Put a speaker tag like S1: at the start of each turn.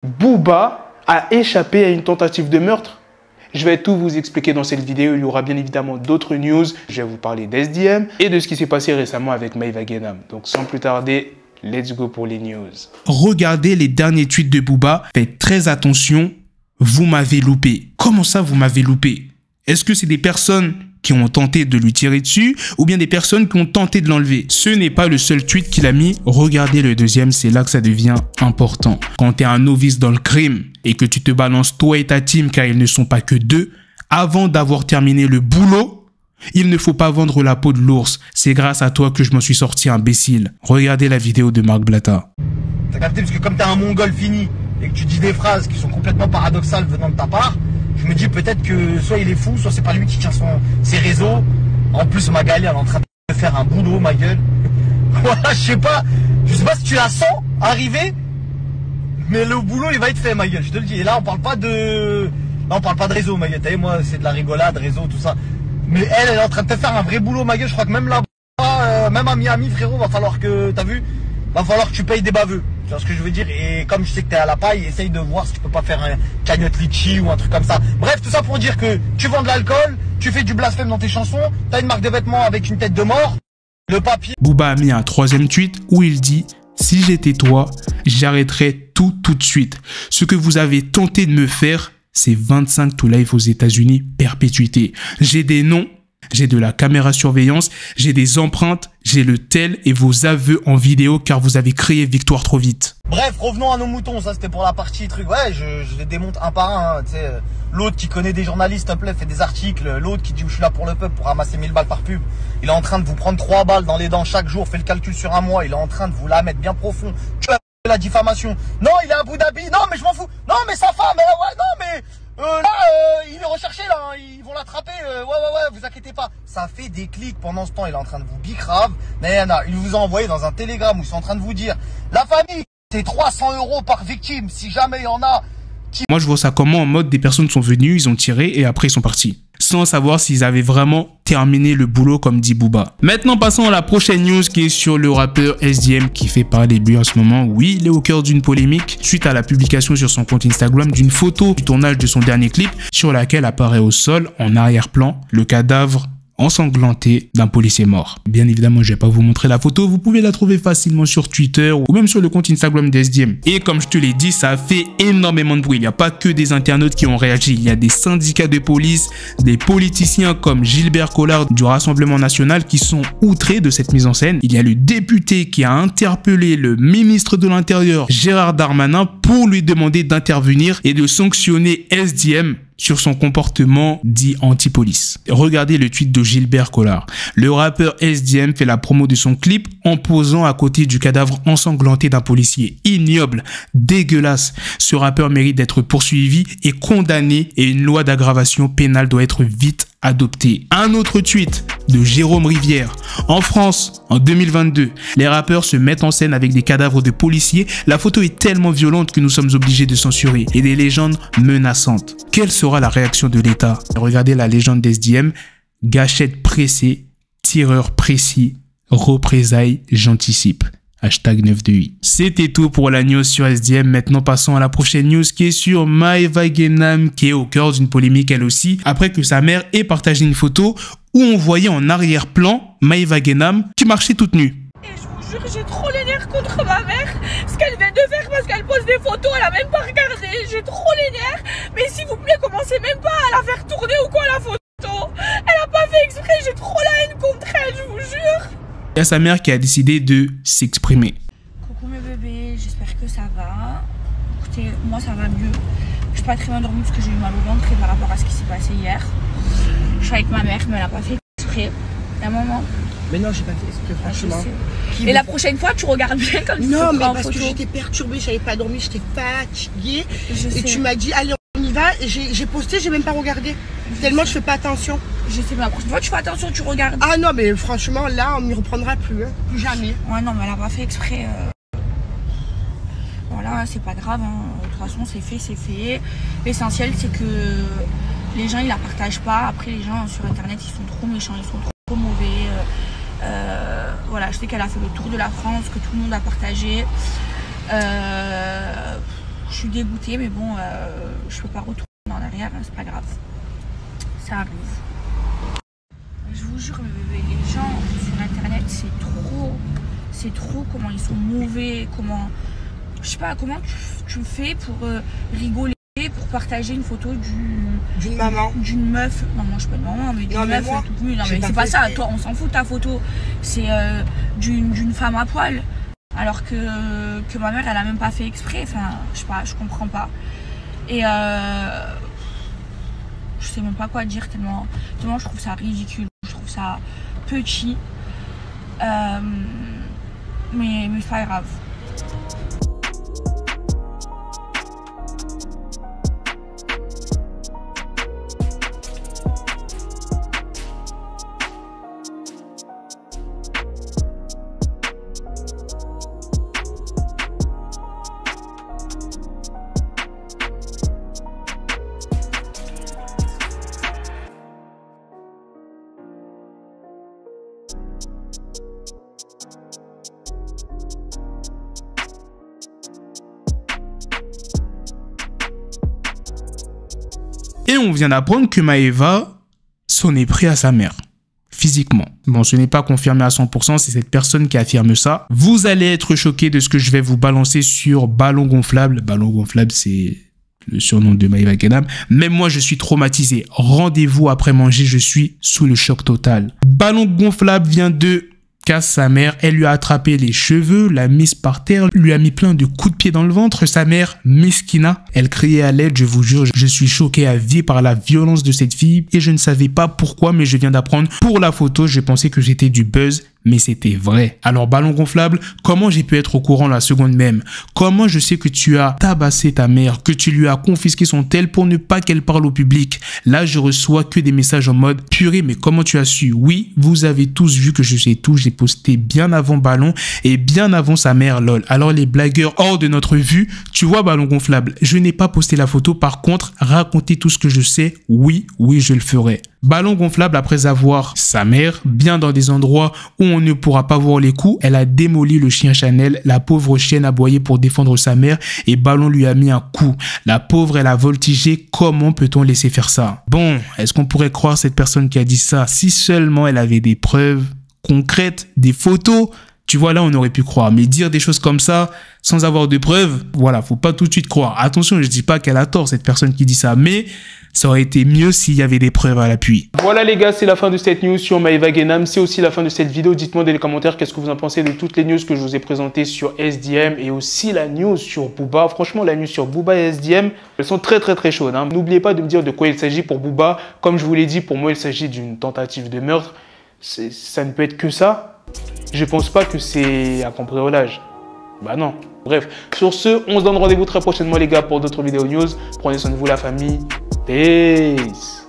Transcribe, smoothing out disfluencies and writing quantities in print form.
S1: Booba a échappé à une tentative de meurtre. Je vais tout vous expliquer dans cette vidéo. Il y aura bien évidemment d'autres news. Je vais vous parler d'SDM et de ce qui s'est passé récemment avec Maeva Guénam. Donc sans plus tarder, let's go pour les news. Regardez les derniers tweets de Booba. Faites très attention. Vous m'avez loupé. Comment ça, vous m'avez loupé? Est-ce que c'est des personnes qui ont tenté de lui tirer dessus ou bien des personnes qui ont tenté de l'enlever? Ce n'est pas le seul tweet qu'il a mis. Regardez le deuxième, c'est là que ça devient important. Quand tu es un novice dans le crime et que tu te balances toi et ta team car ils ne sont pas que deux, avant d'avoir terminé le boulot, il ne faut pas vendre la peau de l'ours. C'est grâce à toi que je m'en suis sorti, imbécile. Regardez la vidéo de Marc Blatta.
S2: T'as capté, parce que comme t'es un mongol fini et que tu dis des phrases qui sont complètement paradoxales venant de ta part, je me dis peut-être que soit il est fou, soit c'est pas lui qui tient ses réseaux. En plus, Magali, elle est en train de faire un boulot, ma gueule. Voilà, je sais pas si tu la sens arriver, mais le boulot, il va être fait, ma gueule, je te le dis. Et là, on parle pas de réseau, ma gueule. T'as vu, moi, c'est de la rigolade, réseau, tout ça. Mais elle est en train de te faire un vrai boulot, ma gueule. Je crois que même là-bas, même à Miami, frérot, va falloir que, t'as vu, va falloir que tu payes des baveux. Tu vois ce que je veux dire? Et comme je sais que t'es à la paille, essaye de voir si tu peux pas faire un cagnotte litchi ou un truc comme ça. Bref, tout ça pour dire que tu vends de l'alcool, tu fais du blasphème dans tes chansons, t'as une marque de vêtements avec une tête de mort, le papier.
S1: Booba a mis un troisième tweet où il dit « Si j'étais toi, j'arrêterais tout de suite. Ce que vous avez tenté de me faire, c'est 25 to life aux États-Unis, perpétuité. J'ai des noms. J'ai de la caméra surveillance, j'ai des empreintes, j'ai le tel et vos aveux en vidéo car vous avez créé Victoire trop vite. »
S2: Bref, revenons à nos moutons, ça c'était pour la partie truc. Ouais, je les démonte un par un, hein, tu sais. L'autre qui connaît des journalistes, s'il te plaît, fait des articles. L'autre qui dit je suis là pour le peuple pour ramasser 1000 balles par pub. Il est en train de vous prendre 3 balles dans les dents chaque jour, fait le calcul sur un mois. Il est en train de vous la mettre bien profond. Tu as la diffamation. Non, il est à Abu Dhabi. Non, mais je m'en fous. Non, mais sa femme, ouais, non, mais... il est recherché là, hein. Ils vont l'attraper, ouais, vous inquiétez pas. Ça fait des clics pendant ce temps, il est en train de vous bicrave. Il vous a envoyé dans un télégramme où ils sont en train de vous dire la famille, c'est 300 € par victime, si jamais il y en a.
S1: Moi je vois ça comment en mode des personnes sont venues, ils ont tiré et après ils sont partis. Sans savoir s'ils avaient vraiment terminé le boulot comme dit Booba. Maintenant passons à la prochaine news qui est sur le rappeur SDM qui fait parler de lui en ce moment. Oui, il est au cœur d'une polémique suite à la publication sur son compte Instagram d'une photo du tournage de son dernier clip sur laquelle apparaît au sol en arrière-plan le cadavre ensanglanté d'un policier mort. Bien évidemment, je vais pas vous montrer la photo, vous pouvez la trouver facilement sur Twitter ou même sur le compte Instagram d'SDM. Et comme je te l'ai dit, ça a fait énormément de bruit. Il n'y a pas que des internautes qui ont réagi, il y a des syndicats de police, des politiciens comme Gilbert Collard du Rassemblement National qui sont outrés de cette mise en scène. Il y a le député qui a interpellé le ministre de l'Intérieur, Gérald Darmanin, pour lui demander d'intervenir et de sanctionner SDM sur son comportement dit anti-police. Regardez le tweet de Gilbert Collard. Le rappeur SDM fait la promo de son clip en posant à côté du cadavre ensanglanté d'un policier. Ignoble, dégueulasse. Ce rappeur mérite d'être poursuivi et condamné et une loi d'aggravation pénale doit être vite adoptée. Un autre tweet de Jérôme Rivière. En France, en 2022, les rappeurs se mettent en scène avec des cadavres de policiers. La photo est tellement violente que nous sommes obligés de censurer et des légendes menaçantes. Quelle sera la réaction de l'État? Regardez la légende d'SDM. Gâchette pressée, tireur précis, représailles, j'anticipe. Hashtag 928. C'était tout pour la news sur SDM. Maintenant, passons à la prochaine news qui est sur Maeva Guénam, qui est au cœur d'une polémique elle aussi, après que sa mère ait partagé une photo où on voyait en arrière-plan Maeva Guénam qui marchait toute nue.
S3: Et je vous jure, j'ai trop les nerfs contre ma mère. Ce qu'elle vient de faire parce qu'elle pose des photos, elle a même pas regardé. J'ai trop les nerfs. Mais s'il vous plaît, commencez même pas à la faire tourner ou quoi la photo. Elle a pas fait exprès, j'ai trop la haine contre elle, je vous jure.
S1: Il y a sa mère qui a décidé de s'exprimer.
S3: Coucou mes bébés, j'espère que ça va. Écoutez, moi ça va mieux. Je suis pas très bien dormie parce que j'ai eu mal au ventre par rapport à ce qui s'est passé hier. Je suis avec ma mère, mais elle a pas fait exprès. Il y a un moment.
S4: Mais non, j'ai pas fait exprès, franchement.
S3: Et la prochaine fois, tu regardes bien comme ça.
S4: Non, mais parce que j'étais perturbée, j'avais pas dormi, j'étais fatiguée. Et tu m'as dit, allez, on y va. Et j'ai posté, j'ai même pas regardé. Tellement je fais pas attention.
S3: Je sais, mais la prochaine fois, tu fais attention, tu regardes.
S4: Ah non, mais franchement, là, on m'y reprendra plus. Hein. Plus jamais.
S3: Ouais, non, mais elle a pas fait exprès. Voilà, c'est pas grave. Hein. De toute façon, c'est fait, c'est fait. L'essentiel, c'est que les gens, ils la partagent pas. Après, les gens sur Internet, ils sont trop méchants, ils sont trop mauvais. Voilà, je sais qu'elle a fait le tour de la France, que tout le monde a partagé. Je suis dégoûtée, mais bon, je peux pas retourner en arrière, hein, c'est pas grave. Ça arrive. Je vous jure, les gens sur internet, c'est trop comment ils sont mauvais, comment, je sais pas, comment tu fais pour rigoler, pour partager une photo
S4: d'une maman,
S3: d'une meuf, non moi je peux pas de maman, mais d'une meuf toute nue, non mais c'est pas ça, toi on s'en fout de ta photo, c'est d'une femme à poil, alors que ma mère elle a même pas fait exprès, enfin je sais pas, je comprends pas, et je sais même pas quoi dire tellement je trouve ça ridicule, je trouve ça petit, mais c'est pas grave.
S1: Et on vient d'apprendre que Maeva s'en est pris à sa mère, physiquement. Bon, ce n'est pas confirmé à 100%, c'est cette personne qui affirme ça. Vous allez être choqués de ce que je vais vous balancer sur Ballon Gonflable. Ballon Gonflable, c'est le surnom de Maeva Guénam. Même moi, je suis traumatisé. Rendez-vous après manger, je suis sous le choc total. Ballon Gonflable vient de casse sa mère, elle lui a attrapé les cheveux, l'a mise par terre, lui a mis plein de coups de pied dans le ventre. Sa mère, Meskina, elle criait à l'aide, je vous jure, je suis choqué à vie par la violence de cette fille et je ne savais pas pourquoi, mais je viens d'apprendre pour la photo, je pensais que c'était du buzz, mais c'était vrai. Alors Ballon Gonflable, comment j'ai pu être au courant la seconde même? Comment je sais que tu as tabassé ta mère, que tu lui as confisqué son tel pour ne pas qu'elle parle au public? Là, je reçois que des messages en mode purée, mais comment tu as su? Oui, vous avez tous vu que je sais tout, j'ai posté bien avant Ballon et bien avant sa mère lol. Alors les blagueurs hors de notre vue, tu vois Ballon Gonflable, je n'ai pas posté la photo, par contre, raconter tout ce que je sais, oui, je le ferai. Ballon Gonflable, après avoir sa mère bien dans des endroits où on ne pourra pas voir les coups, elle a démoli le chien Chanel. La pauvre chienne a aboyé pour défendre sa mère et Ballon lui a mis un coup. La pauvre, elle a voltigé. Comment peut-on laisser faire ça? Bon, est-ce qu'on pourrait croire cette personne qui a dit ça? Si seulement elle avait des preuves concrètes, des photos, tu vois, là, on aurait pu croire. Mais dire des choses comme ça, sans avoir de preuves, voilà, faut pas tout de suite croire. Attention, je dis pas qu'elle a tort, cette personne qui dit ça, mais ça aurait été mieux s'il y avait des preuves à l'appui. Voilà les gars, c'est la fin de cette news sur Maeva Guénam. C'est aussi la fin de cette vidéo. Dites-moi dans les commentaires qu'est-ce que vous en pensez de toutes les news que je vous ai présentées sur SDM et aussi la news sur Booba. Franchement, la news sur Booba et SDM, elles sont très chaudes, hein. N'oubliez pas de me dire de quoi il s'agit pour Booba. Comme je vous l'ai dit, pour moi, il s'agit d'une tentative de meurtre. Ça ne peut être que ça. Je pense pas que c'est un cambriolage. Bah non. Bref, sur ce, on se donne rendez-vous très prochainement les gars pour d'autres vidéos news. Prenez soin de vous la famille. Peace.